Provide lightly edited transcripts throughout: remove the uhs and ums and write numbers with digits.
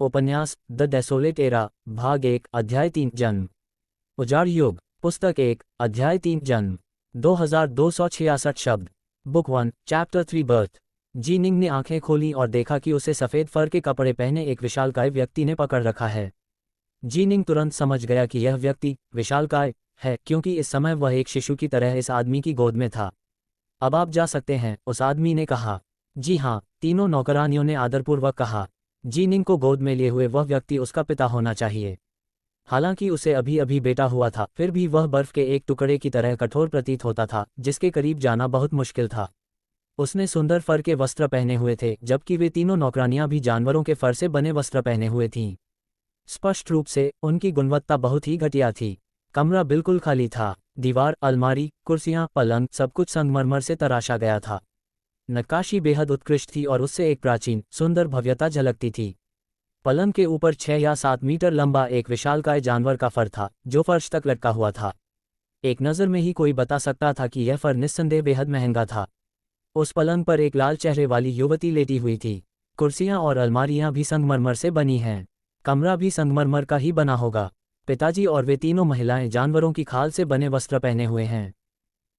उपन्यास the desolate era, भाग 1, अध्याय 3, जन्म। उजाड़ युग, पुस्तक 1, अध्याय 3, जन्म। 2266 शब्द। Book 1, chapter 3, birth. जीनिंग ने आंखें खोली और देखा कि उसे सफ़ेद फर के कपड़े पहने एक विशालकाय व्यक्ति ने पकड़ रखा है। जीनिंग तुरंत समझ गया कि यह व्यक्ति विशालकाय है, क्योंकि इस समय वह एक शिशु की तरह इस आदमी की गोद में था। अब आप जा सकते हैं, उस आदमी ने कहा। जी हाँ, तीनों नौकरानियों ने आदरपूर्वक कहा। जीनिंग को गोद में लिए हुए वह व्यक्ति उसका पिता होना चाहिए। हालांकि उसे अभी अभी बेटा हुआ था, फिर भी वह बर्फ के एक टुकड़े की तरह कठोर प्रतीत होता था, जिसके करीब जाना बहुत मुश्किल था। उसने सुंदर फर के वस्त्र पहने हुए थे, जबकि वे तीनों नौकरानियां भी जानवरों के फर से बने वस्त्र पहने हुए थीं। स्पष्ट रूप से उनकी गुणवत्ता बहुत ही घटिया थी। कमरा बिल्कुल खाली था। दीवार, अलमारी, कुर्सियां, पलंग, सब कुछ संगमरमर से तराशा गया था। नक्काशी बेहद उत्कृष्ट थी और उससे एक प्राचीन सुंदर भव्यता झलकती थी। पलंग के ऊपर 6 या 7 मीटर लंबा एक विशालकाय जानवर का फर था, जो फर्श तक लटका हुआ था। एक नज़र में ही कोई बता सकता था कि यह फर निस्संदेह बेहद महंगा था। उस पलंग पर एक लाल चेहरे वाली युवती लेटी हुई थी। कुर्सियां और अलमारियां भी संगमरमर से बनी हैं। कमरा भी संगमरमर का ही बना होगा। पिताजी और वे तीनों महिलाएं जानवरों की खाल से बने वस्त्र पहने हुए हैं।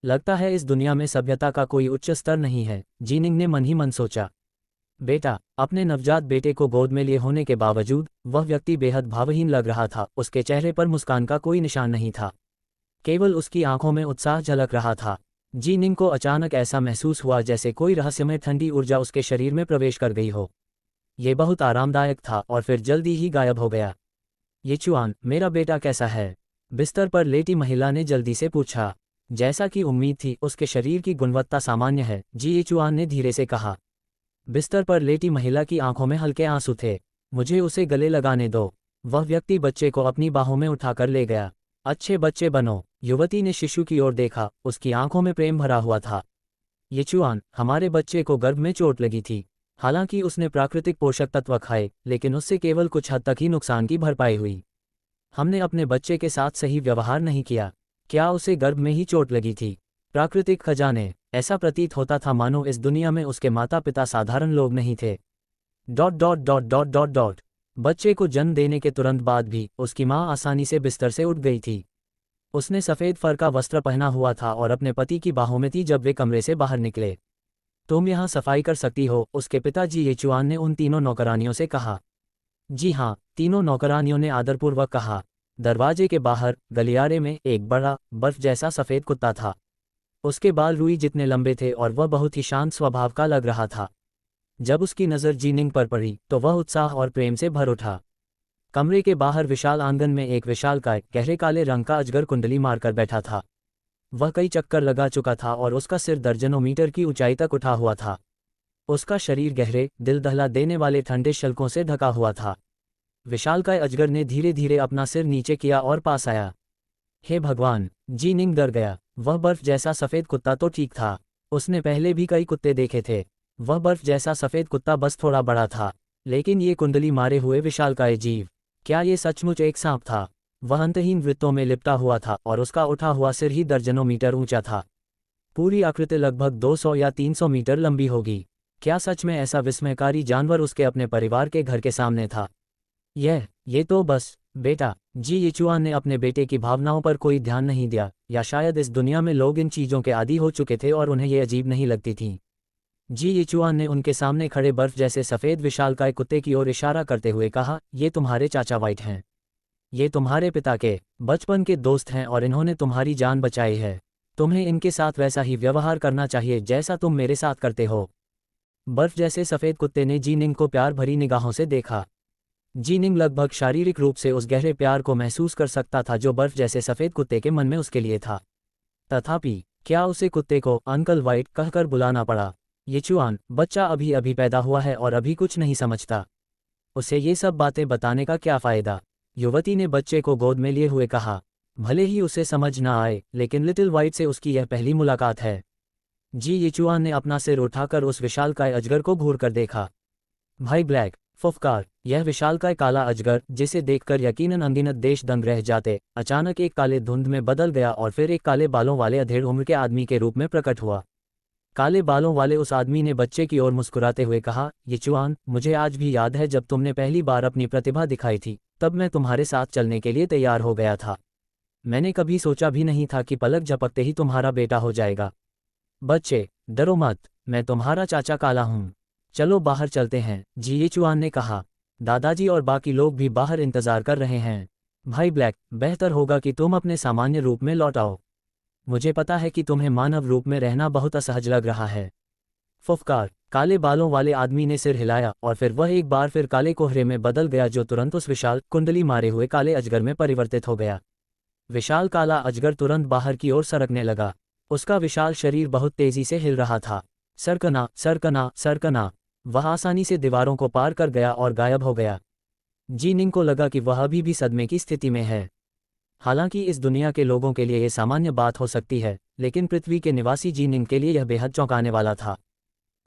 लगता है इस दुनिया में सभ्यता का कोई उच्च स्तर नहीं है, जीनिंग ने मन ही मन सोचा। बेटा, अपने नवजात बेटे को गोद में लिए होने के बावजूद वह व्यक्ति बेहद भावहीन लग रहा था। उसके चेहरे पर मुस्कान का कोई निशान नहीं था, केवल उसकी आंखों में उत्साह झलक रहा था। जीनिंग को अचानक ऐसा महसूस हुआ जैसे कोई रहस्यमय ठंडी ऊर्जा उसके शरीर में प्रवेश कर गई हो। ये बहुत आरामदायक था और फिर जल्दी ही गायब हो गया। ये चुआन, मेरा बेटा कैसा है? बिस्तर पर लेटी महिला ने जल्दी से पूछा। जैसा कि उम्मीद थी, उसके शरीर की गुणवत्ता सामान्य है, जी ये चुआन ने धीरे से कहा। बिस्तर पर लेटी महिला की आंखों में हल्के आंसू थे। मुझे उसे गले लगाने दो। वह व्यक्ति बच्चे को अपनी बाहों में उठाकर ले गया। अच्छे बच्चे बनो। युवती ने शिशु की ओर देखा, उसकी आंखों में प्रेम भरा हुआ था। ये चुआन, हमारे बच्चे को गर्भ में चोट लगी थी। हालांकि उसने प्राकृतिक पोषक तत्व खाए, लेकिन उससे केवल कुछ हद तक ही नुकसान की भरपाई हुई। हमने अपने बच्चे के साथ सही व्यवहार नहीं किया। क्या उसे गर्भ में ही चोट लगी थी? प्राकृतिक खजाने। ऐसा प्रतीत होता था मानो इस दुनिया में उसके माता पिता साधारण लोग नहीं थे। ... बच्चे को जन्म देने के तुरंत बाद भी उसकी मां आसानी से बिस्तर से उठ गई थी। उसने सफ़ेद फर का वस्त्र पहना हुआ था और अपने पति की बाहों में थी जब वे कमरे से बाहर निकले। तुम यहाँ सफाई कर सकती हो, उसके पिताजी ये चुआन ने उन तीनों नौकरानियों से कहा। जी हाँ, तीनों नौकरानियों ने आदरपूर्वक कहा। दरवाजे के बाहर गलियारे में एक बड़ा बर्फ जैसा सफ़ेद कुत्ता था। उसके बाल रुई जितने लंबे थे और वह बहुत ही शांत स्वभाव का लग रहा था। जब उसकी नज़र जीनिंग पर पड़ी तो वह उत्साह और प्रेम से भर उठा। कमरे के बाहर विशाल आंगन में एक विशालकाय गहरे काले रंग का अजगर कुंडली मारकर बैठा था। वह कई चक्कर लगा चुका था और उसका सिर दर्जनों मीटर की ऊंचाई तक उठा हुआ था। उसका शरीर गहरे, दिल दहला देने वाले ठंडे शल्कों से ढका हुआ था। विशालकाय अजगर ने धीरे धीरे अपना सिर नीचे किया और पास आया। हे भगवान, जीनिंग डर गया। वह बर्फ जैसा सफ़ेद कुत्ता तो ठीक था, उसने पहले भी कई कुत्ते देखे थे। वह बर्फ जैसा सफ़ेद कुत्ता बस थोड़ा बड़ा था, लेकिन ये कुंडली मारे हुए विशालकाय जीव, क्या ये सचमुच एक सांप था? वह अंतहीन वृत्तों में लिपटा हुआ था और उसका उठा हुआ सिर ही दर्जनों मीटर ऊंचा था। पूरी आकृति लगभग 200 या 300 मीटर लंबी होगी। क्या सच में ऐसा विस्मयकारी जानवर उसके अपने परिवार के घर के सामने था? ये तो बस। बेटा, जी ये चुआन ने अपने बेटे की भावनाओं पर कोई ध्यान नहीं दिया, या शायद इस दुनिया में लोग इन चीज़ों के आदी हो चुके थे और उन्हें ये अजीब नहीं लगती थीं। जी ये चुआन ने उनके सामने खड़े बर्फ जैसे सफ़ेद विशालकाय कुत्ते की ओर इशारा करते हुए कहा, ये तुम्हारे चाचा वाइट हैं। ये तुम्हारे पिता के बचपन के दोस्त हैं और इन्होंने तुम्हारी जान बचाई है। तुम्हें इनके साथ वैसा ही व्यवहार करना चाहिए जैसा तुम मेरे साथ करते हो। बर्फ जैसे सफ़ेद कुत्ते ने जीनिंग को प्यार भरी निगाहों से देखा। जीनिंग लगभग शारीरिक रूप से उस गहरे प्यार को महसूस कर सकता था जो बर्फ जैसे सफ़ेद कुत्ते के मन में उसके लिए था। तथापि क्या उसे कुत्ते को अंकल वाइट कहकर बुलाना पड़ा? ये चुआन, बच्चा अभी अभी पैदा हुआ है और अभी कुछ नहीं समझता। उसे ये सब बातें बताने का क्या फ़ायदा? युवती ने बच्चे को गोद में लिए हुए कहा। भले ही उसे समझ ना आए, लेकिन लिटिल वाइट से उसकी यह पहली मुलाकात है। जी ये चुआन ने अपना सिर उठाकर उस विशालकाय अजगर को घूर कर देखा। भाई ब्लैक, फुफकार। यह विशालकाय काला अजगर, जिसे देखकर यकीनन अनगिनत देश दंग रह जाते, अचानक एक काले धुंध में बदल गया और फिर एक काले बालों वाले अधेड़ उम्र के आदमी के रूप में प्रकट हुआ। काले बालों वाले उस आदमी ने बच्चे की ओर मुस्कुराते हुए कहा, ये चुआन, मुझे आज भी याद है जब तुमने पहली बार अपनी प्रतिभा दिखाई थी, तब मैं तुम्हारे साथ चलने के लिए तैयार हो गया था। मैंने कभी सोचा भी नहीं था कि पलक झपकते ही तुम्हारा बेटा हो जाएगा। बच्चे, डरो मत, मैं तुम्हारा चाचा काला हूँ। चलो बाहर चलते हैं, जी, ये चुआन ने कहा। दादाजी और बाकी लोग भी बाहर इंतजार कर रहे हैं। भाई ब्लैक, बेहतर होगा कि तुम अपने सामान्य रूप में लौट आओ। मुझे पता है कि तुम्हें मानव रूप में रहना बहुत असहज लग रहा है। फुफकार, काले बालों वाले आदमी ने सिर हिलाया और फिर वह एक बार फिर काले कोहरे में बदल गया, जो तुरंत उस विशाल कुंडली मारे हुए काले अजगर में परिवर्तित हो गया। विशाल काला अजगर तुरंत बाहर की ओर सरकने लगा। उसका विशाल शरीर बहुत तेजी से हिल रहा था। सरकना सरकना सरकना, वह आसानी से दीवारों को पार कर गया और गायब हो गया। जीनिंग को लगा कि वह अभी भी सदमे की स्थिति में है। हालांकि इस दुनिया के लोगों के लिए यह सामान्य बात हो सकती है, लेकिन पृथ्वी के निवासी जीनिंग के लिए यह बेहद चौंकाने वाला था।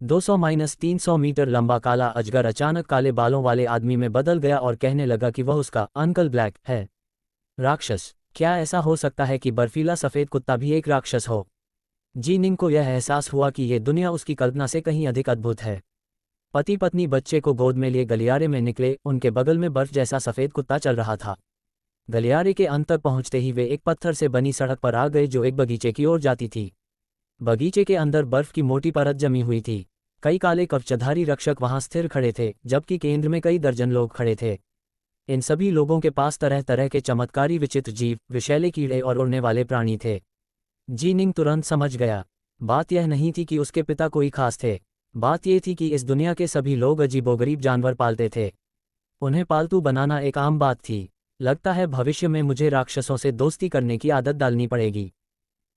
200-300 मीटर लंबा काला अजगर अचानक काले बालों वाले आदमी में बदल गया और कहने लगा कि वह उसका अंकल ब्लैक है। राक्षस, क्या ऐसा हो सकता है कि बर्फीला सफ़ेद कुत्ता भी एक राक्षस हो? जीनिंग को यह एहसास हुआ कि यह दुनिया उसकी कल्पना से कहीं अधिक अद्भुत है। पति पत्नी बच्चे को गोद में लिए गलियारे में निकले। उनके बगल में बर्फ जैसा सफ़ेद कुत्ता चल रहा था। गलियारे के अंत तक पहुंचते ही वे एक पत्थर से बनी सड़क पर आ गए, जो एक बगीचे की ओर जाती थी। बगीचे के अंदर बर्फ की मोटी परत जमी हुई थी। कई काले कवचधारी रक्षक वहां स्थिर खड़े थे, जबकि केंद्र में कई दर्जन लोग खड़े थे। इन सभी लोगों के पास तरह तरह के चमत्कारी विचित्र जीव, विषैले कीड़े और उड़ने वाले प्राणी थे। जीनिंग तुरंत समझ गया। बात यह नहीं थी कि उसके पिता कोई खास थे। बात यह थी कि इस दुनिया के सभी लोग अजीबोगरीब जानवर पालते थे। उन्हें पालतू बनाना एक आम बात थी। लगता है भविष्य में मुझे राक्षसों से दोस्ती करने की आदत डालनी पड़ेगी।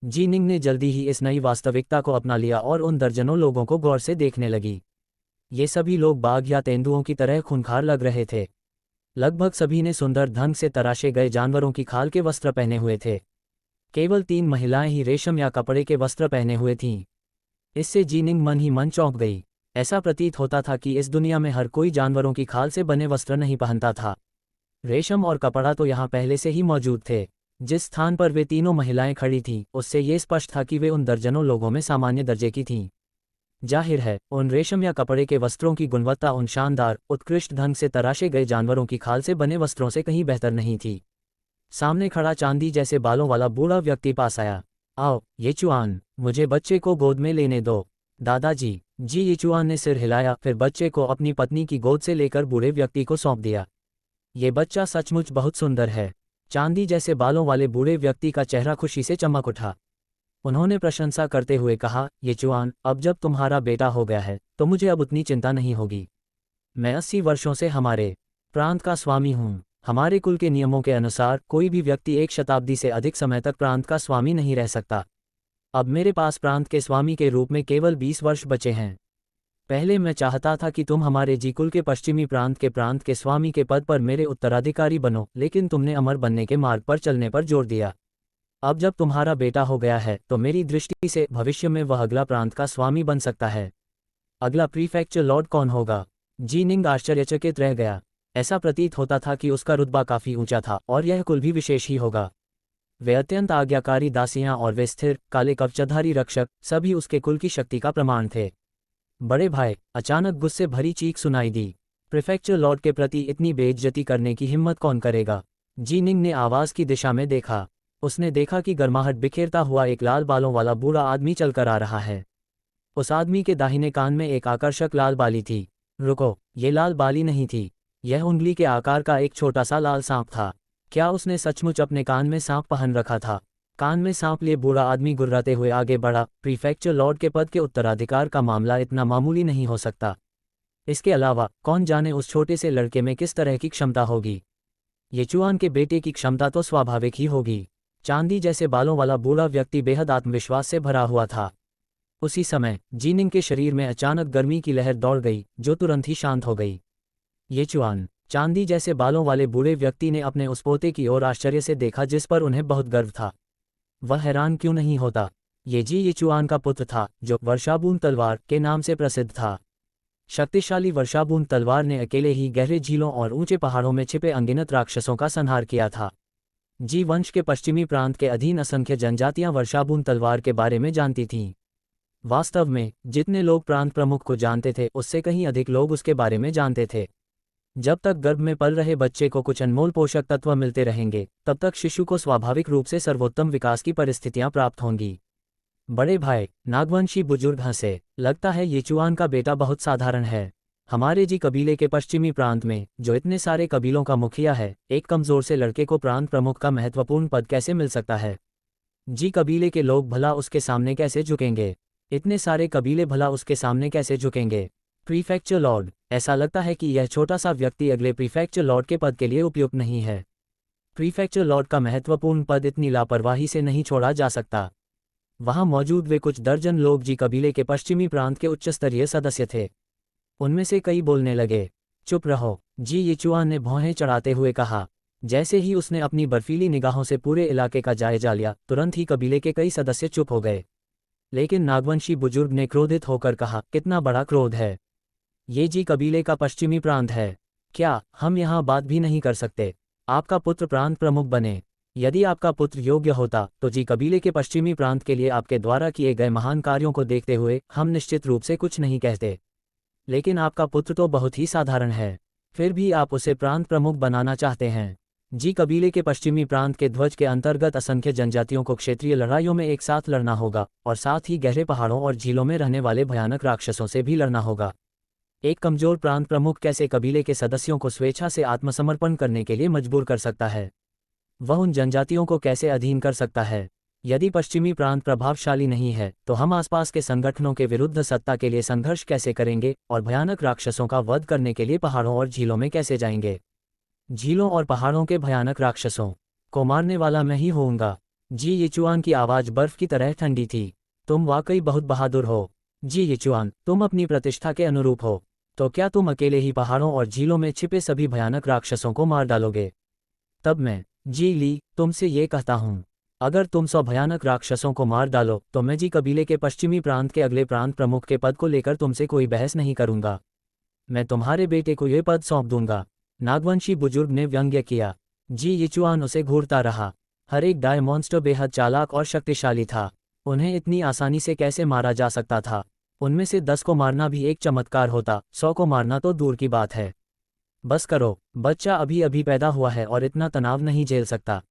जीनिंग ने जल्दी ही इस नई वास्तविकता को अपना लिया और उन दर्जनों लोगों को गौर से देखने लगी। ये सभी लोग बाघ या तेंदुओं की तरह खूंखार लग रहे थे। लगभग सभी ने सुंदर ढंग से तराशे गए जानवरों की खाल के वस्त्र पहने हुए थे। केवल 3 महिलाएं ही रेशम या कपड़े के वस्त्र पहने हुए थीं। इससे जीनिंग मन ही मन चौंक गई। ऐसा प्रतीत होता था कि इस दुनिया में हर कोई जानवरों की खाल से बने वस्त्र नहीं पहनता था। रेशम और कपड़ा तो यहाँ पहले से ही मौजूद थे। जिस स्थान पर वे तीनों महिलाएं खड़ी थीं, उससे ये स्पष्ट था कि वे उन दर्जनों लोगों में सामान्य दर्जे की थीं। जाहिर है, उन रेशम या कपड़े के वस्त्रों की गुणवत्ता उन शानदार, उत्कृष्ट ढंग से तराशे गए जानवरों की खाल से बने वस्त्रों से कहीं बेहतर नहीं थी। सामने खड़ा चांदी जैसे बालों वाला बूढ़ा व्यक्ति पास आया। आओ, ये चुआन, मुझे बच्चे को गोद में लेने दो। दादाजी, जी, ये चुआन ने सिर हिलाया, फिर बच्चे को अपनी पत्नी की गोद से लेकर बूढ़े व्यक्ति को सौंप दिया। ये बच्चा सचमुच बहुत सुंदर है। चांदी जैसे बालों वाले बूढ़े व्यक्ति का चेहरा खुशी से चमक उठा। उन्होंने प्रशंसा करते हुए कहा, ये चुआन, अब जब तुम्हारा बेटा हो गया है तो मुझे अब उतनी चिंता नहीं होगी। मैं 80 वर्षों से हमारे प्रांत का स्वामी हूँ। हमारे कुल के नियमों के अनुसार कोई भी व्यक्ति 1 शताब्दी से अधिक समय तक प्रांत का स्वामी नहीं रह सकता। अब मेरे पास प्रांत के स्वामी के रूप में केवल 20 वर्ष बचे हैं। पहले मैं चाहता था कि तुम हमारे जीकुल के पश्चिमी प्रांत के स्वामी के पद पर मेरे उत्तराधिकारी बनो, लेकिन तुमने अमर बनने के मार्ग पर चलने पर जोर दिया। अब जब तुम्हारा बेटा हो गया है तो मेरी दृष्टि से भविष्य में वह अगला प्रांत का स्वामी बन सकता है। अगला प्रीफेक्चर लॉर्ड कौन होगा? जीनिंग आश्चर्यचकित रह गया। ऐसा प्रतीत होता था कि उसका रुतबा काफी ऊंचा था और यह कुल भी विशेष ही होगा। वे अत्यंत आज्ञाकारी दासियां और वे स्थिर, काले कवचधारी रक्षक सभी उसके कुल की शक्ति का प्रमाण थे। बड़े भाई, अचानक गुस्से भरी चीख सुनाई दी। प्रीफेक्चर लॉर्ड के प्रति इतनी बेइज्जती करने की हिम्मत कौन करेगा? जीनिंग ने आवाज की दिशा में देखा। उसने देखा कि गर्माहट बिखेरता हुआ एक लाल बालों वाला बूढ़ा आदमी चलकर आ रहा है। उस आदमी के दाहिने कान में एक आकर्षक लाल बाली थी। रुको, ये लाल बाली नहीं थी, यह उंगली के आकार का एक छोटा सा लाल सांप था। क्या उसने सचमुच अपने कान में सांप पहन रखा था? कान में सांप लिए बूढ़ा आदमी गुर्राते हुए आगे बढ़ा। प्रीफेक्चर लॉर्ड के पद के उत्तराधिकार का मामला इतना मामूली नहीं हो सकता। इसके अलावा कौन जाने उस छोटे से लड़के में किस तरह की क्षमता होगी। ये चुआन के बेटे की क्षमता तो स्वाभाविक ही होगी। चांदी जैसे बालों वाला बूढ़ा व्यक्ति बेहद आत्मविश्वास से भरा हुआ था। उसी समय जीनिंग के शरीर में अचानक गर्मी की लहर दौड़ गई, जो तुरंत ही शांत हो गई। ये चुआन, चांदी जैसे बालों वाले बूढ़े व्यक्ति ने अपने उस पोते की ओर आश्चर्य से देखा जिस पर उन्हें बहुत गर्व था। वह हैरान क्यों नहीं होता? ये चुआन का पुत्र था, जो वर्षाबूंद तलवार के नाम से प्रसिद्ध था। शक्तिशाली वर्षाबूंद तलवार ने अकेले ही गहरे झीलों और ऊंचे पहाड़ों में छिपे अनगिनत राक्षसों का संहार किया था। जी वंश के पश्चिमी प्रांत के अधीन असंख्य जनजातियां वर्षाबूंद तलवार के बारे में जानती थीं। वास्तव में जितने लोग प्रांत प्रमुख को जानते थे उससे कहीं अधिक लोग उसके बारे में जानते थे। जब तक गर्भ में पल रहे बच्चे को कुछ अनमोल पोषक तत्व मिलते रहेंगे तब तक शिशु को स्वाभाविक रूप से सर्वोत्तम विकास की परिस्थितियां प्राप्त होंगी। बड़े भाई, नागवंशी बुजुर्ग हंसे। लगता है येचुआन का बेटा बहुत साधारण है। हमारे जी कबीले के पश्चिमी प्रांत में, जो इतने सारे कबीलों का मुखिया है, एक कमजोर से लड़के को प्रांत प्रमुख का महत्वपूर्ण पद कैसे मिल सकता है? जी कबीले के लोग भला उसके सामने कैसे झुकेंगे? इतने सारे कबीले भला उसके सामने कैसे झुकेंगे? प्रीफेक्चर लॉर्ड, ऐसा लगता है कि यह छोटा सा व्यक्ति अगले प्रीफेक्चर लॉर्ड के पद के लिए उपयुक्त नहीं है। प्रीफेक्चर लॉर्ड का महत्वपूर्ण पद इतनी लापरवाही से नहीं छोड़ा जा सकता। वहां मौजूद वे कुछ दर्जन लोग जी कबीले के पश्चिमी प्रांत के उच्चस्तरीय सदस्य थे। उनमें से कई बोलने लगे। चुप रहो, जी येचुआन ने भौहें चढ़ाते हुए कहा। जैसे ही उसने अपनी बर्फीली निगाहों से पूरे इलाके का जायजा लिया, तुरंत ही कबीले के कई सदस्य चुप हो गए। लेकिन नागवंशी बुजुर्ग ने क्रोधित होकर कहा, कितना बड़ा क्रोध है! ये जी कबीले का पश्चिमी प्रांत है। क्या हम यहाँ बात भी नहीं कर सकते? आपका पुत्र प्रांत प्रमुख बने। यदि आपका पुत्र योग्य होता तो जी कबीले के पश्चिमी प्रांत के लिए आपके द्वारा किए गए महान कार्यों को देखते हुए हम निश्चित रूप से कुछ नहीं कहते। लेकिन आपका पुत्र तो बहुत ही साधारण है, फिर भी आप उसे प्रांत प्रमुख बनाना चाहते हैं। जी कबीले के पश्चिमी प्रांत के ध्वज के अंतर्गत असंख्य जनजातियों को क्षेत्रीय लड़ाइयों में एक साथ लड़ना होगा और साथ ही गहरे पहाड़ों और झीलों में रहने वाले भयानक राक्षसों से भी लड़ना होगा। एक कमजोर प्रांत प्रमुख कैसे कबीले के सदस्यों को स्वेच्छा से आत्मसमर्पण करने के लिए मजबूर कर सकता है? वह उन जनजातियों को कैसे अधीन कर सकता है? यदि पश्चिमी प्रांत प्रभावशाली नहीं है तो हम आसपास के संगठनों के विरुद्ध सत्ता के लिए संघर्ष कैसे करेंगे और भयानक राक्षसों का वध करने के लिए पहाड़ों और झीलों में कैसे जाएंगे? झीलों और पहाड़ों के भयानक राक्षसों को मारने वाला मैं ही होऊंगा। जी येचुआन की आवाज बर्फ की तरह ठंडी थी। तुम वाकई बहुत बहादुर हो। जी येचुआन, तुम अपनी प्रतिष्ठा के अनुरूप हो। तो क्या तुम अकेले ही पहाड़ों और झीलों में छिपे सभी भयानक राक्षसों को मार डालोगे? तब मैं, जी ली, तुमसे ये कहता हूँ, अगर तुम 100 भयानक राक्षसों को मार डालो तो मैं जी कबीले के पश्चिमी प्रांत के अगले प्रांत प्रमुख के पद को लेकर तुमसे कोई बहस नहीं करूंगा। मैं तुम्हारे बेटे को ये पद सौंप दूंगा। नागवंशी बुजुर्ग ने व्यंग्य किया। जी येचुआन उसे घूरता रहा। हर एक डाय मॉन्स्टर बेहद चालाक और शक्तिशाली था। उन्हें इतनी आसानी से कैसे मारा जा सकता था? उनमें से 10 को मारना भी एक चमत्कार होता, 100 को मारना तो दूर की बात है। बस करो, बच्चा अभी अभी पैदा हुआ है और इतना तनाव नहीं झेल सकता।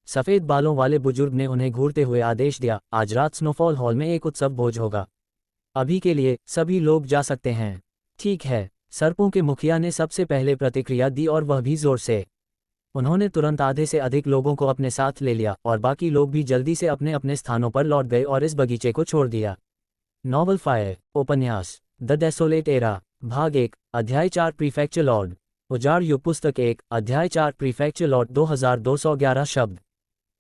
सफ़ेद बालों वाले बुजुर्ग ने उन्हें घूरते हुए आदेश दिया, आज रात स्नोफॉल हॉल में एक उत्सव भोज होगा। अभी के लिए सभी लोग जा सकते हैं। ठीक है, सर्पों के मुखिया ने सबसे पहले प्रतिक्रिया दी और वह भी जोर से। उन्होंने तुरंत आधे से अधिक लोगों को अपने साथ ले लिया और बाकी लोग भी जल्दी से अपने अपने स्थानों पर लौट गए और इस बगीचे को छोड़ दिया। नॉवल फायर उपन्यास द डेसोलेट एरा भाग 1 अध्याय 4 प्रीफेक्चर लॉर्ड उजाड़ युग पुस्तक 1 अध्याय 4 प्रीफेक्चर लॉर्ड 2211 शब्द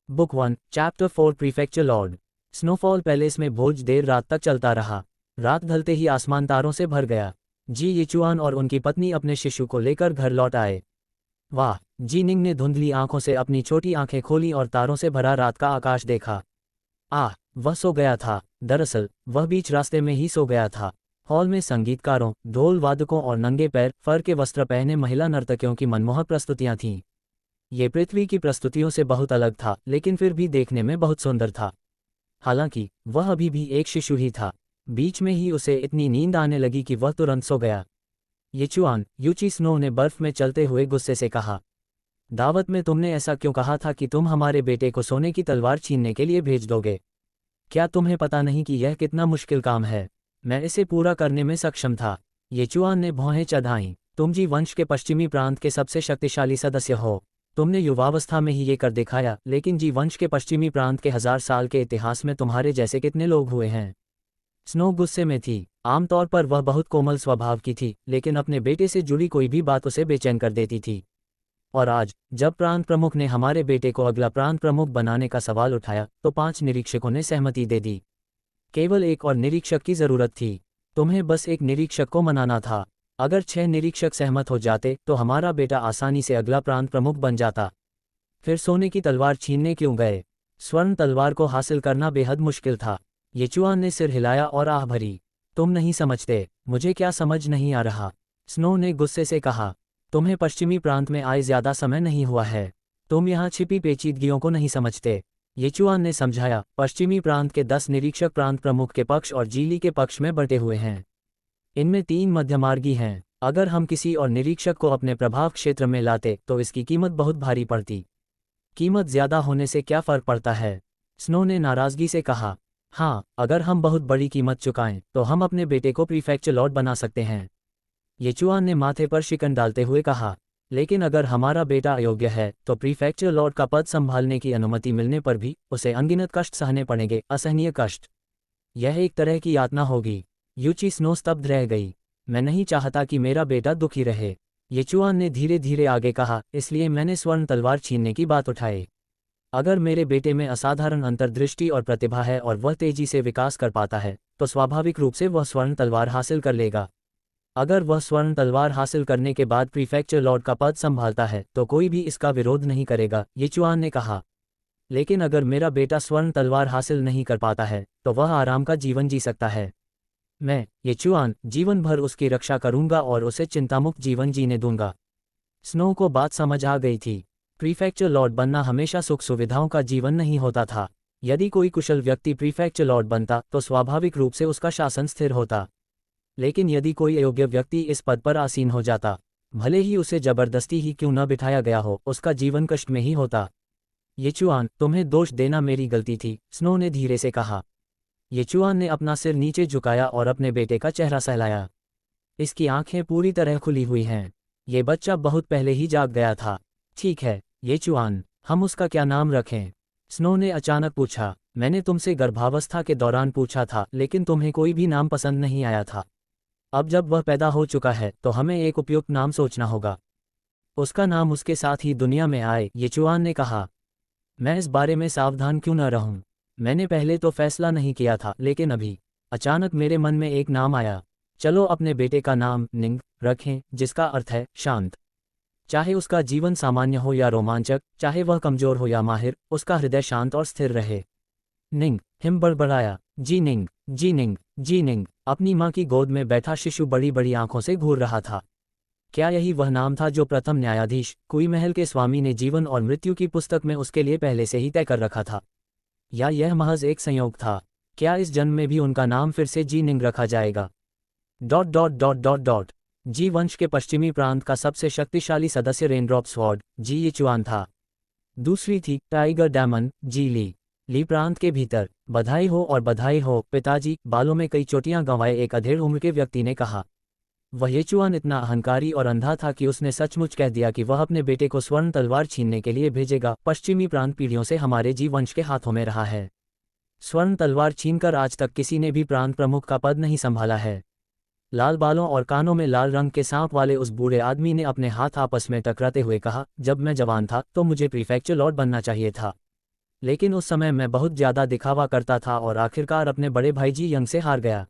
book 1 chapter 4 prefecture Lord. Snowfall palace में भोज देर रात तक चलता रहा। रात ढलते ही आसमान तारों से भर गया। जी येचुआन और उनकी पत्नी अपने शिशु को लेकर घर लौट आए। वाह! जी निंग ने धुंधली आंखों से अपनी छोटी आंखें खोली और तारों से भरा रात का आकाश देखा। आह! वह सो गया था। दरअसल वह बीच रास्ते में ही सो गया था। हॉल में संगीतकारों, ढोल वादकों और नंगे पैर, फर के वस्त्र पहने महिला नर्तकियों की मनमोहक प्रस्तुतियां थीं। ये पृथ्वी की प्रस्तुतियों से बहुत अलग था, लेकिन फिर भी देखने में बहुत सुंदर था। हालांकि वह अभी भी एक शिशु ही था। बीच में ही उसे इतनी नींद आने लगी कि वह तुरंत सो गया। येचुआन, यूची स्नो ने बर्फ में चलते हुए गुस्से से कहा, दावत में तुमने ऐसा क्यों कहा था कि तुम हमारे बेटे को सोने की तलवार छीनने के लिए भेज दोगे? क्या तुम्हें पता नहीं कि यह कितना मुश्किल काम है? मैं इसे पूरा करने में सक्षम था। येचुआन ने भौहें चढ़ाईं। तुम जी वंश के पश्चिमी प्रांत के सबसे शक्तिशाली सदस्य हो। तुमने युवावस्था में ही ये कर दिखाया, लेकिन जी वंश के पश्चिमी प्रांत के 1000 साल के इतिहास में तुम्हारे जैसे कितने लोग हुए हैं? स्नो गुस्से में थी। आमतौर पर वह बहुत कोमल स्वभाव की थी, लेकिन अपने बेटे से जुड़ी कोई भी बात उसे बेचैन कर देती थी। और आज जब प्रांत प्रमुख ने हमारे बेटे को अगला प्रांत प्रमुख बनाने का सवाल उठाया तो 5 निरीक्षकों ने सहमति दे दी। केवल एक और निरीक्षक की जरूरत थी। तुम्हें बस एक निरीक्षक को मनाना था। अगर 6 निरीक्षक सहमत हो जाते तो हमारा बेटा आसानी से अगला प्रांत प्रमुख बन जाता। फिर सोने की तलवार छीनने क्यों गए? स्वर्ण तलवार को हासिल करना बेहद मुश्किल था। येचुआन ने सिर हिलाया और आह भरी। तुम नहीं समझते। मुझे क्या समझ नहीं आ रहा? स्नो ने गुस्से से कहा, तुम्हें पश्चिमी प्रांत में आए ज्यादा समय नहीं हुआ है। तुम यहाँ छिपी पेचीदगियों को नहीं समझते। येचुआन ने समझाया, पश्चिमी प्रांत के 10 निरीक्षक प्रांत प्रमुख के पक्ष और जीली के पक्ष में बंटे हुए हैं। इनमें 3 मध्यमार्गी हैं। अगर हम किसी और निरीक्षक को अपने प्रभाव क्षेत्र में लाते तो इसकी कीमत बहुत भारी पड़ती। कीमत ज्यादा होने से क्या फर्क पड़ता है? स्नो ने नाराजगी से कहा। हाँ, अगर हम बहुत बड़ी कीमत चुकाएं तो हम अपने बेटे को प्रीफेक्चर लॉर्ड बना सकते हैं। येचुआन ने माथे पर शिकन डालते हुए कहा। लेकिन अगर हमारा बेटा अयोग्य है तो प्रीफेक्चर लॉर्ड का पद संभालने की अनुमति मिलने पर भी उसे अनगिनत कष्ट सहने पड़ेंगे, असहनीय कष्ट। यह एक तरह की यातना होगी। यूची स्नो स्तब्ध रह गई। मैं नहीं चाहता कि मेरा बेटा दुखी रहे, येचुआन ने धीरे धीरे आगे कहा, इसलिए मैंने स्वर्ण तलवार छीनने की बात उठाई। अगर मेरे बेटे में असाधारण अंतर्दृष्टि और प्रतिभा है और वह तेजी से विकास कर पाता है तो स्वाभाविक रूप से वह स्वर्ण तलवार हासिल कर लेगा। अगर वह स्वर्ण तलवार हासिल करने के बाद प्रीफेक्चर लॉर्ड का पद संभालता है तो कोई भी इसका विरोध नहीं करेगा, येचुआन ने कहा। लेकिन अगर मेरा बेटा स्वर्ण तलवार हासिल नहीं कर पाता है तो वह आराम का जीवन जी सकता है। मैं, येचुआन, जीवन भर उसकी रक्षा करूंगा और उसे चिंतामुक्त जीवन जीने दूंगा। स्नो को बात समझ आ गई थी। प्रीफेक्चर लॉर्ड बनना हमेशा सुख सुविधाओं का जीवन नहीं होता था। यदि कोई कुशल व्यक्ति प्रीफेक्चर लॉर्ड बनता तो स्वाभाविक रूप से उसका शासन स्थिर होता। लेकिन यदि कोई अयोग्य व्यक्ति इस पद पर आसीन हो जाता, भले ही उसे जबरदस्ती ही क्यों न बिठाया गया हो, उसका जीवन कष्ट में ही होता। येचुआन, तुम्हें दोष देना मेरी गलती थी, स्नो ने धीरे से कहा। येचुआन ने अपना सिर नीचे झुकाया और अपने बेटे का चेहरा सहलाया। इसकी आंखें पूरी तरह खुली हुई हैं। ये बच्चा बहुत पहले ही जाग गया था। ठीक है, येचुआन, हम उसका क्या नाम रखें? स्नो ने अचानक पूछा। मैंने तुमसे गर्भावस्था के दौरान पूछा था, लेकिन तुम्हें कोई भी नाम पसंद नहीं आया था। अब जब वह पैदा हो चुका है तो हमें एक उपयुक्त नाम सोचना होगा। उसका नाम उसके साथ ही दुनिया में आए, येचुआन ने कहा। मैं इस बारे में सावधान क्यों न रहूं? मैंने पहले तो फैसला नहीं किया था, लेकिन अभी अचानक मेरे मन में एक नाम आया। चलो अपने बेटे का नाम निंग रखें, जिसका अर्थ है शांत। चाहे उसका जीवन सामान्य हो या रोमांचक, चाहे वह कमजोर हो या माहिर, उसका हृदय शांत और स्थिर रहे। निंग, हिम बड़बड़ाया। जी निंग, जी निंग, जी निंग। अपनी माँ की गोद में बैठा शिशु बड़ी बड़ी आंखों से घूर रहा था। क्या यही वह नाम था जो प्रथम न्यायाधीश कुई महल के स्वामी ने जीवन और मृत्यु की पुस्तक में उसके लिए पहले से ही तय कर रखा था? या यह महज एक संयोग था? क्या इस जन्म में भी उनका नाम फिर से जी निंग रखा जाएगा? ... जी वंश के पश्चिमी प्रांत का सबसे शक्तिशाली सदस्य रेनड्रॉप स्वॉर्ड जी येचुआन था। दूसरी थी टाइगर डैमन जी ली प्रांत के भीतर। बधाई हो और बधाई हो पिताजी, बालों में कई चोटियां गंवाए एक अधेड़ उम्र के व्यक्ति ने कहा। वह येचुआन इतना अहंकारी और अंधा था कि उसने सचमुच कह दिया कि वह अपने बेटे को स्वर्ण तलवार छीनने के लिए भेजेगा। पश्चिमी प्रांत पीढ़ियों से हमारे जी वंश के हाथों में रहा है। स्वर्ण तलवार छीनकर आज तक किसी ने भी प्रांत प्रमुख का पद नहीं संभाला है। लाल बालों और कानों में लाल रंग के सांप वाले उस बूढ़े आदमी ने अपने हाथ आपस में टकराते हुए कहा, जब मैं जवान था तो मुझे प्रीफेक्चर लॉर्ड बनना चाहिए था, लेकिन उस समय मैं बहुत ज्यादा दिखावा करता था और आखिरकार अपने बड़े भाई जी यंग से हार गया।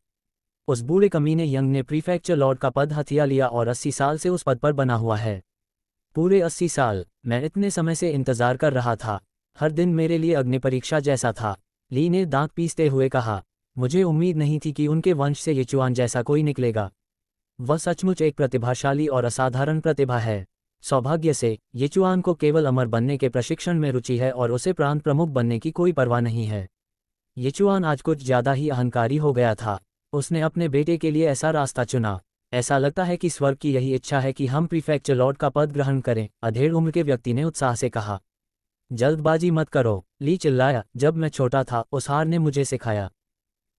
उस बूढ़े कमीने यंग ने प्रीफेक्चर लॉर्ड का पद हथिया लिया और 80 साल से उस पद पर बना हुआ है। पूरे 80 साल मैं इतने समय से इंतजार कर रहा था। हर दिन मेरे लिए अग्नि परीक्षा जैसा था। ली ने दांत पीसते हुए कहा। मुझे उम्मीद नहीं थी कि उनके वंश से येचुआन जैसा कोई निकलेगा। वह सचमुच एक प्रतिभाशाली और असाधारण प्रतिभा है। सौभाग्य से येचुआन को केवल अमर बनने के प्रशिक्षण में रुचि है और उसे प्रांत प्रमुख बनने की कोई परवाह नहीं है। येचुआन आज कुछ ज्यादा ही अहंकारी हो गया था। उसने अपने बेटे के लिए ऐसा रास्ता चुना। ऐसा लगता है कि स्वर्ग की यही इच्छा है कि हम प्रीफेक्चर लॉर्ड का पद ग्रहण करें, अधेड़ उम्र के व्यक्ति ने उत्साह से कहा। जल्दबाजी मत करो, ली चिल्लाया। जब मैं छोटा था उस हार ने मुझे सिखाया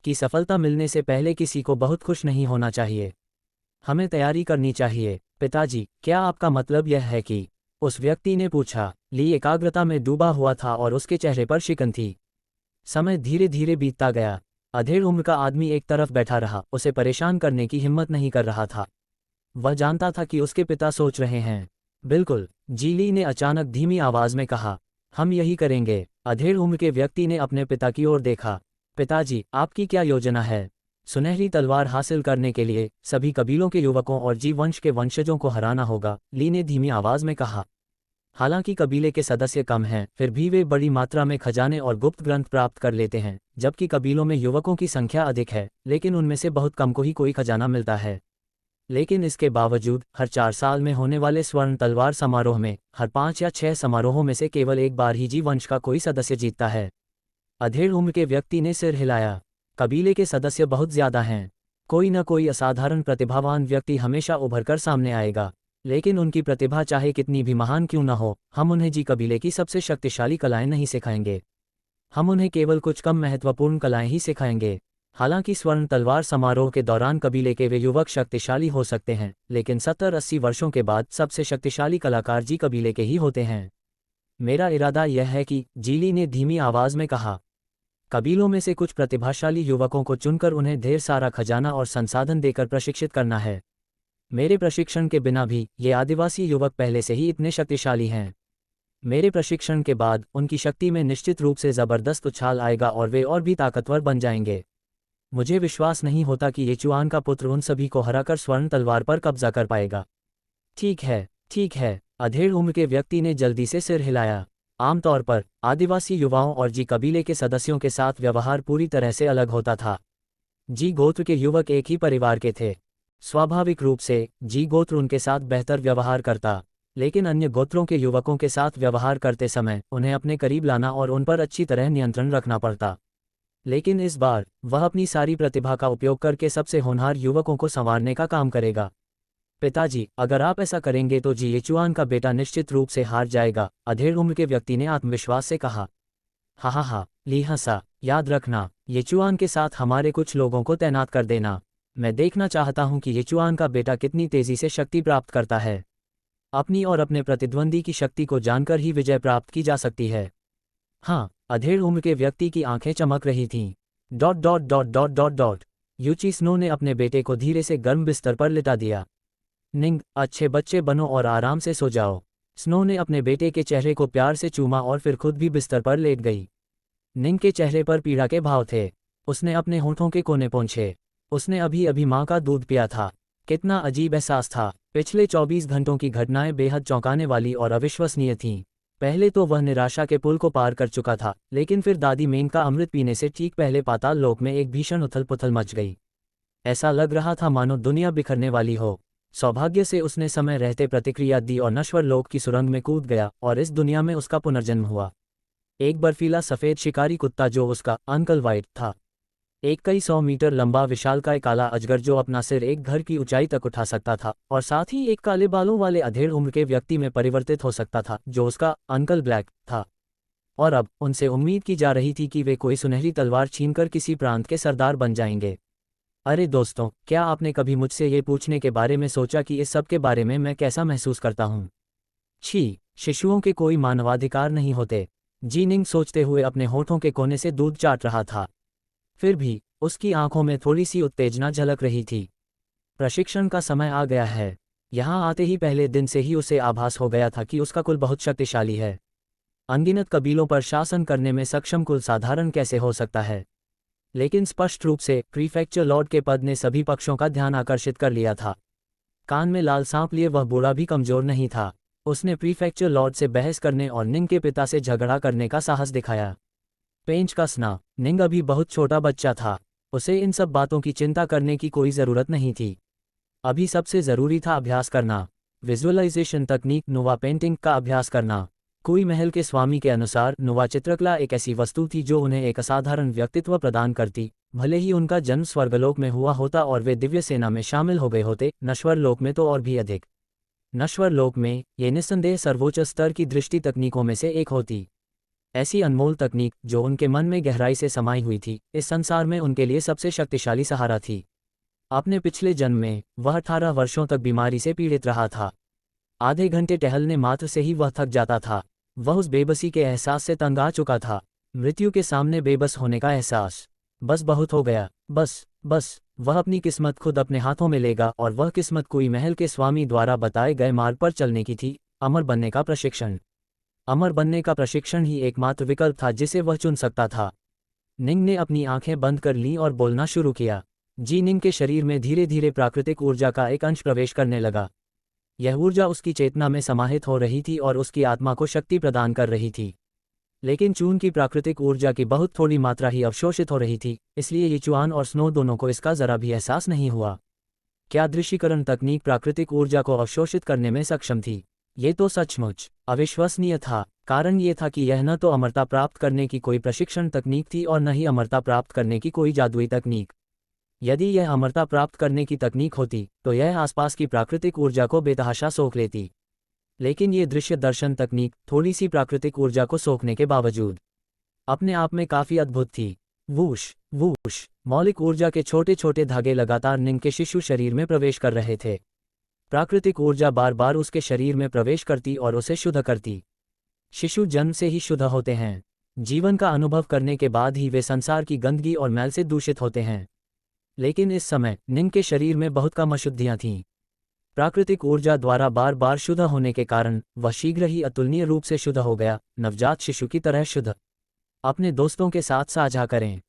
कि सफलता मिलने से पहले किसी को बहुत खुश नहीं होना चाहिए। हमें तैयारी करनी चाहिए। पिताजी, क्या आपका मतलब यह है कि... उस व्यक्ति ने पूछा। ली एकाग्रता में डूबा हुआ था और उसके चेहरे पर शिकन थी। समय धीरे धीरे बीतता गया। अधेड़ उम्र का आदमी एक तरफ बैठा रहा, उसे परेशान करने की हिम्मत नहीं कर रहा था। वह जानता था कि उसके पिता सोच रहे हैं। बिल्कुल, जी ली ने अचानक धीमी आवाज में कहा। हम यही करेंगे। अधेड़ उम्र के व्यक्ति ने अपने पिता की ओर देखा। पिताजी, आपकी क्या योजना है? सुनहरी तलवार हासिल करने के लिए सभी कबीलों के युवकों और जी वंश के वंशजों को हराना होगा, ली ने धीमी आवाज में कहा। हालांकि कबीले के सदस्य कम हैं, फिर भी वे बड़ी मात्रा में खजाने और गुप्त ग्रंथ प्राप्त कर लेते हैं, जबकि कबीलों में युवकों की संख्या अधिक है, लेकिन उनमें से बहुत कम को ही कोई खजाना मिलता है। लेकिन इसके बावजूद हर 4 साल में होने वाले स्वर्ण तलवार समारोह में हर 5 या 6 समारोहों में से केवल एक बार ही जी वंश का कोई सदस्य जीतता है। अधेड़ उम्र के व्यक्ति ने सिर हिलाया। कबीले के सदस्य बहुत ज्यादा हैं। कोई न कोई असाधारण प्रतिभावान व्यक्ति हमेशा उभरकर सामने आएगा, लेकिन उनकी प्रतिभा चाहे कितनी भी महान क्यों न हो, हम उन्हें जी कबीले की सबसे शक्तिशाली कलाएं नहीं सिखाएंगे। हम उन्हें केवल कुछ कम महत्वपूर्ण कलाएं ही सिखाएंगे। हालांकि स्वर्ण तलवार समारोह के दौरान कबीले के वे युवक शक्तिशाली हो सकते हैं, लेकिन 70-80 वर्षों के बाद सबसे शक्तिशाली कलाकार जी कबीले के ही होते हैं। मेरा इरादा यह है कि, जीली ने धीमी आवाज में कहा, कबीलों में से कुछ प्रतिभाशाली युवकों को चुनकर उन्हें ढेर सारा खजाना और संसाधन देकर प्रशिक्षित करना है। मेरे प्रशिक्षण के बिना भी ये आदिवासी युवक पहले से ही इतने शक्तिशाली हैं। मेरे प्रशिक्षण के बाद उनकी शक्ति में निश्चित रूप से जबरदस्त उछाल आएगा और वे और भी ताकतवर बन जाएंगे। मुझे विश्वास नहीं होता कि येचुआन का पुत्र उन सभी को हराकर स्वर्ण तलवार पर कब्जा कर पाएगा। ठीक है, अधेड़ उम्र के व्यक्ति ने जल्दी से सिर हिलाया। आमतौर पर आदिवासी युवाओं और जी कबीले के सदस्यों के साथ व्यवहार पूरी तरह से अलग होता था। जी गोत्र के युवक एक ही परिवार के थे। स्वाभाविक रूप से जी गोत्र उनके साथ बेहतर व्यवहार करता, लेकिन अन्य गोत्रों के युवकों के साथ व्यवहार करते समय उन्हें अपने करीब लाना और उन पर अच्छी तरह नियंत्रण रखना पड़ता। लेकिन इस बार वह अपनी सारी प्रतिभा का उपयोग करके सबसे होनहार युवकों को संवारने का काम करेगा। पिताजी, अगर आप ऐसा करेंगे तो जी येचुआन का बेटा निश्चित रूप से हार जाएगा, अधेड़ उम्र के व्यक्ति ने आत्मविश्वास से कहा। हा, ली हंसा। याद रखना, येचुआन के साथ हमारे कुछ लोगों को तैनात कर देना। मैं देखना चाहता हूं कि येचुआन का बेटा कितनी तेजी से शक्ति प्राप्त करता है। अपनी और अपने प्रतिद्वंदी की शक्ति को जानकर ही विजय प्राप्त की जा सकती है। हाँ, अधेड़ उम्र के व्यक्ति की आंखें चमक रही थीं। ... यूची स्नो ने अपने बेटे को धीरे से गर्म बिस्तर पर लिटा दिया। निंग, अच्छे बच्चे बनो और आराम से सो जाओ। स्नो ने अपने बेटे के चेहरे को प्यार से चूमा और फिर खुद भी बिस्तर पर लेट गई। निंग के चेहरे पर पीड़ा के भाव थे। उसने अपने होठों के कोने पोंछे। उसने अभी अभी माँ का दूध पिया था। कितना अजीब एहसास था। पिछले 24 घंटों की घटनाएं बेहद चौंकाने वाली और अविश्वसनीय थीं। पहले तो वह निराशा के पुल को पार कर चुका था, लेकिन फिर दादी मेन का अमृत पीने से ठीक पहले पाताल लोक में एक भीषण उथल पुथल मच गई। ऐसा लग रहा था मानो दुनिया बिखरने वाली हो। सौभाग्य से उसने समय रहते प्रतिक्रिया दी और नश्वर लोक की सुरंग में कूद गया और इस दुनिया में उसका पुनर्जन्म हुआ। एक बर्फीला सफ़ेद शिकारी कुत्ता जो उसका अंकल वाइट था। एक कई 100 मीटर लंबा विशालकाय काला अजगर जो अपना सिर एक घर की ऊंचाई तक उठा सकता था और साथ ही एक काले बालों वाले अधेड़ उम्र के व्यक्ति में परिवर्तित हो सकता था जो उसका अंकल ब्लैक था। और अब उनसे उम्मीद की जा रही थी कि वे कोई सुनहरी तलवार छीनकर किसी प्रांत के सरदार बन जाएंगे। अरे दोस्तों, क्या आपने कभी मुझसे ये पूछने के बारे में सोचा कि इस सब के बारे में मैं कैसा महसूस करता हूँ? छी, शिशुओं के कोई मानवाधिकार नहीं होते। जीनिंग सोचते हुए अपने होठों के कोने से दूध चाट रहा था। फिर भी उसकी आंखों में थोड़ी सी उत्तेजना झलक रही थी। प्रशिक्षण का समय आ गया है। यहाँ आते ही पहले दिन से ही उसे आभास हो गया था कि उसका कुल बहुत शक्तिशाली है। अनगिनत कबीलों पर शासन करने में सक्षम कुल साधारण कैसे हो सकता है? लेकिन स्पष्ट रूप से प्रीफेक्चर लॉर्ड के पद ने सभी पक्षों का ध्यान आकर्षित कर लिया था। कान में लाल सांप लिए वह बूढ़ा भी कमजोर नहीं था। उसने प्रीफेक्चर लॉर्ड से बहस करने और निंग के पिता से झगड़ा करने का साहस दिखाया। पेंच कसना, निंग अभी बहुत छोटा बच्चा था। उसे इन सब बातों की चिंता करने की कोई ज़रूरत नहीं थी। अभी सबसे ज़रूरी था अभ्यास करना। विजुअलाइजेशन तकनीक नुवा पेंटिंग का अभ्यास करना। कोई महल के स्वामी के अनुसार नुवा चित्रकला एक ऐसी वस्तु थी जो उन्हें एक असाधारण व्यक्तित्व प्रदान करती, भले ही उनका जन्म स्वर्गलोक में हुआ होता और वे दिव्य सेना में शामिल हो गए होते, नश्वर लोक में तो और भी अधिक। नश्वर लोक में ये निस्संदेह सर्वोच्च स्तर की दृष्टि तकनीकों में से एक होती। ऐसी अनमोल तकनीक जो उनके मन में गहराई से समाई हुई थी, इस संसार में उनके लिए सबसे शक्तिशाली सहारा थी। अपने पिछले जन्म में वह 18 वर्षों तक बीमारी से पीड़ित रहा था। आधे घंटे टहलने मात्र से ही वह थक जाता था। वह उस बेबसी के एहसास से तंग आ चुका था। मृत्यु के सामने बेबस होने का एहसास। बस बहुत हो गया। बस वह अपनी किस्मत खुद अपने हाथों में लेगा और वह किस्मत कोई महल के स्वामी द्वारा बताए गए मार्ग पर चलने की थी। अमर बनने का प्रशिक्षण। अमर बनने का प्रशिक्षण ही एकमात्र विकल्प था जिसे वह चुन सकता था। निंग ने अपनी आंखें बंद कर लीं और बोलना शुरू किया। जी निंग के शरीर में धीरे धीरे प्राकृतिक ऊर्जा का एक अंश प्रवेश करने लगा। यह ऊर्जा उसकी चेतना में समाहित हो रही थी और उसकी आत्मा को शक्ति प्रदान कर रही थी। लेकिन चून की प्राकृतिक ऊर्जा की बहुत थोड़ी मात्रा ही अवशोषित हो रही थी, इसलिए येचुआन और स्नो दोनों को इसका जरा भी एहसास नहीं हुआ। क्या दृश्यीकरण तकनीक प्राकृतिक ऊर्जा को अवशोषित करने में सक्षम थी? ये तो सचमुच अविश्वसनीय था। कारण ये था कि यह न तो अमरता प्राप्त करने की कोई प्रशिक्षण तकनीक थी और न ही अमरता प्राप्त करने की कोई जादुई तकनीक। यदि यह अमरता प्राप्त करने की तकनीक होती तो यह आसपास की प्राकृतिक ऊर्जा को बेतहाशा सोख लेती। लेकिन ये दृश्य दर्शन तकनीक थोड़ी सी प्राकृतिक ऊर्जा को सोखने के बावजूद अपने आप में काफी अद्भुत थी। वूश वूश, मौलिक ऊर्जा के छोटे छोटे धागे लगातार निंग के शिशु शरीर में प्रवेश कर रहे थे। प्राकृतिक ऊर्जा बार बार उसके शरीर में प्रवेश करती और उसे शुद्ध करती। शिशु जन्म से ही शुद्ध होते हैं। जीवन का अनुभव करने के बाद ही वे संसार की गंदगी और मैल से दूषित होते हैं। लेकिन इस समय निंग के शरीर में बहुत कम अशुद्धियां थीं। प्राकृतिक ऊर्जा द्वारा बार बार शुद्ध होने के कारण वह शीघ्र ही अतुलनीय रूप से शुद्ध हो गया, नवजात शिशु की तरह शुद्ध। अपने दोस्तों के साथ साझा करें।